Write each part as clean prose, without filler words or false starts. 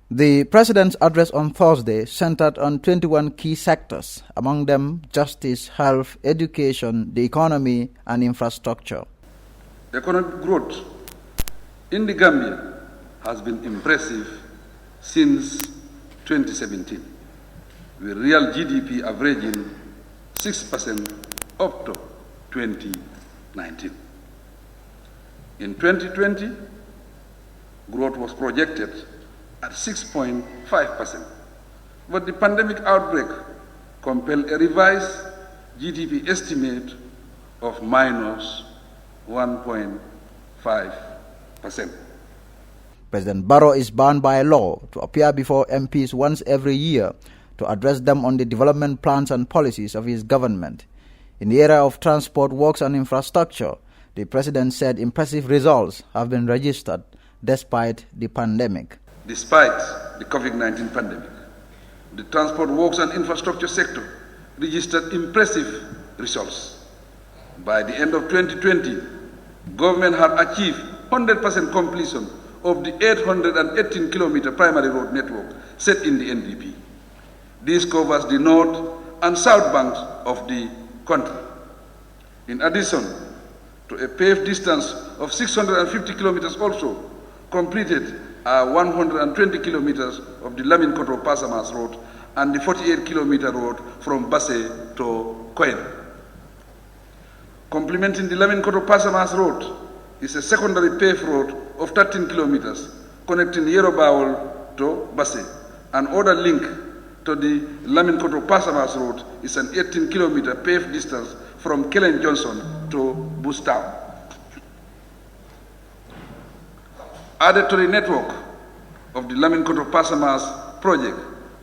The president's address on Thursday centered on 21 key sectors, among them justice, health, education, the economy, and infrastructure. Economic growth in the Gambia has been impressive since 2017, with real GDP averaging 6% up to 2019. In 2020, growth was projected at 6.5%, but the pandemic outbreak compelled a revised GDP estimate of minus 1.5%. President Barrow is bound by law to appear before MPs once every year to address them on the development plans and policies of his government. In the area of transport, works and infrastructure, the president said impressive results have been registered despite the pandemic. Despite the COVID-19 pandemic, the transport, works and infrastructure sector registered impressive results. By the end of 2020, government had achieved 100% completion of the 818-kilometer primary road network set in the NDP. This covers the north and south banks of the country. In addition to a paved distance of 650 kilometers also completed 120 kilometers of the Lamin-Koto-Pasamas road and the 48-kilometer road from Basse to Koyen. Complementing the Lamin-Koto-Pasamas road is a secondary paved road of 13 kilometers connecting Yerobawol to Basse. An other link to the Lamin-Koto-Pasamas road is an 18-kilometer paved distance from Kellen Johnson to Bustown. Added to the network of the Lamin-Koto-Pasamas project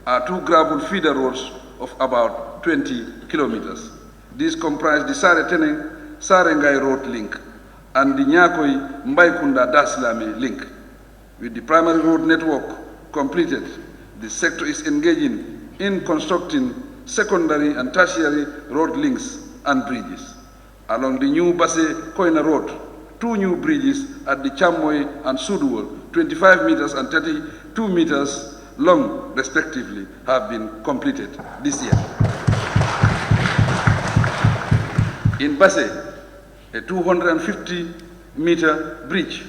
are two gravel feeder roads of about 20 kilometers. These comprise the Sare-Teneng-Sarengai road link and the Nyakoi-Mbaikunda-Dasilame link. With the primary road network completed, the sector is engaging in constructing secondary and tertiary road links and bridges. Along the new Basse-Koina road, two new bridges at the Chamoy and Suduwol, 25 meters and 32 meters long respectively, have been completed this year. In Basse, a 250-meter bridge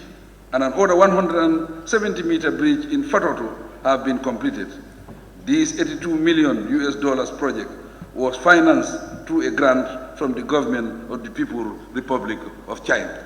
and another 170-meter bridge in Fatoto have been completed. This $82 million project was financed through a grant from the government of the People's Republic of China.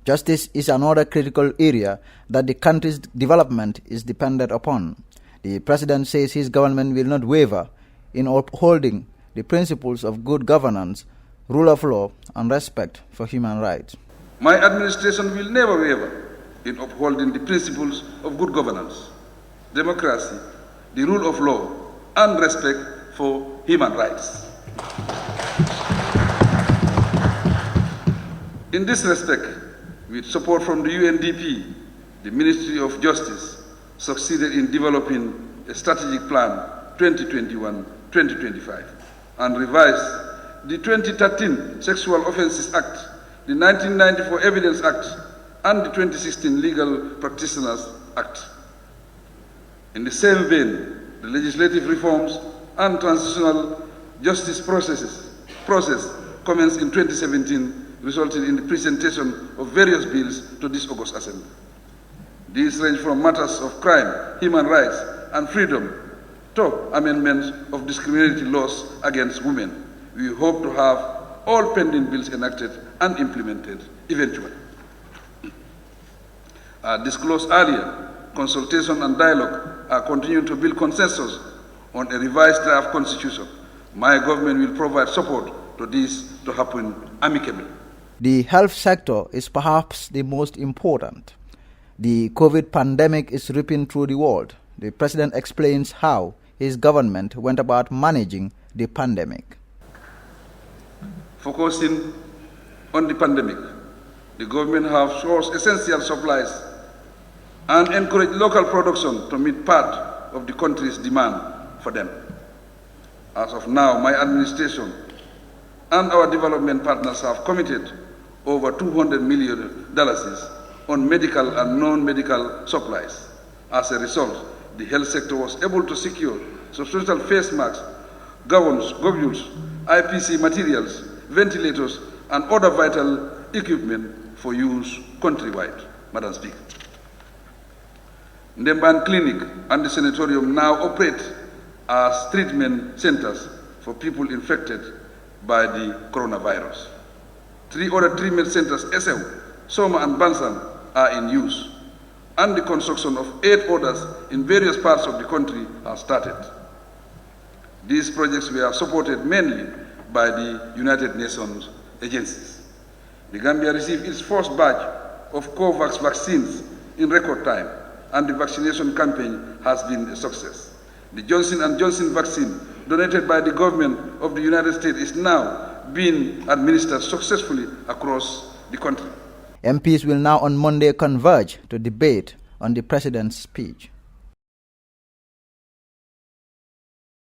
Justice is another critical area that the country's development is dependent upon. The president says his government will not waver in upholding the principles of good governance, rule of law, and respect for human rights. My administration will never waver in upholding the principles of good governance, democracy, the rule of law, and respect for human rights. In this respect, with support from the UNDP, the Ministry of Justice succeeded in developing a strategic plan 2021-2025 and revised the 2013 Sexual Offences Act, the 1994 Evidence Act, and the 2016 Legal Practitioners Act. In the same vein, the legislative reforms and transitional justice process commenced in 2017, resulting in the presentation of various bills to this August Assembly. These range from matters of crime, human rights, and freedom to amendments of discriminatory laws against women. We hope to have all pending bills enacted and implemented eventually. As disclosed earlier, consultation and dialogue are continuing to build consensus on a revised draft constitution. My government will provide support to this to happen amicably. The health sector is perhaps the most important. The COVID pandemic is ripping through the world. The president explains how his government went about managing the pandemic. Focusing on the pandemic, the government has sourced essential supplies and encouraged local production to meet part of the country's demand for them. As of now, my administration and our development partners have committed over $200 million on medical and non-medical supplies. As a result, the health sector was able to secure substantial face masks, gowns, goggles, IPC materials, ventilators, and other vital equipment for use countrywide. Madam Speaker. Ndemban Clinic and the Sanatorium now operate as treatment centers for people infected by the coronavirus. 3 other treatment centers, Esew, Soma, and Bansan, are in use, and the construction of 8 others in various parts of the country has started. These projects were supported mainly by the United Nations agencies. The Gambia received its first batch of COVAX vaccines in record time, and the vaccination campaign has been a success. The Johnson & Johnson vaccine donated by the government of the United States is now being administered successfully across the country. MPs will now on Monday converge to debate on the President's speech.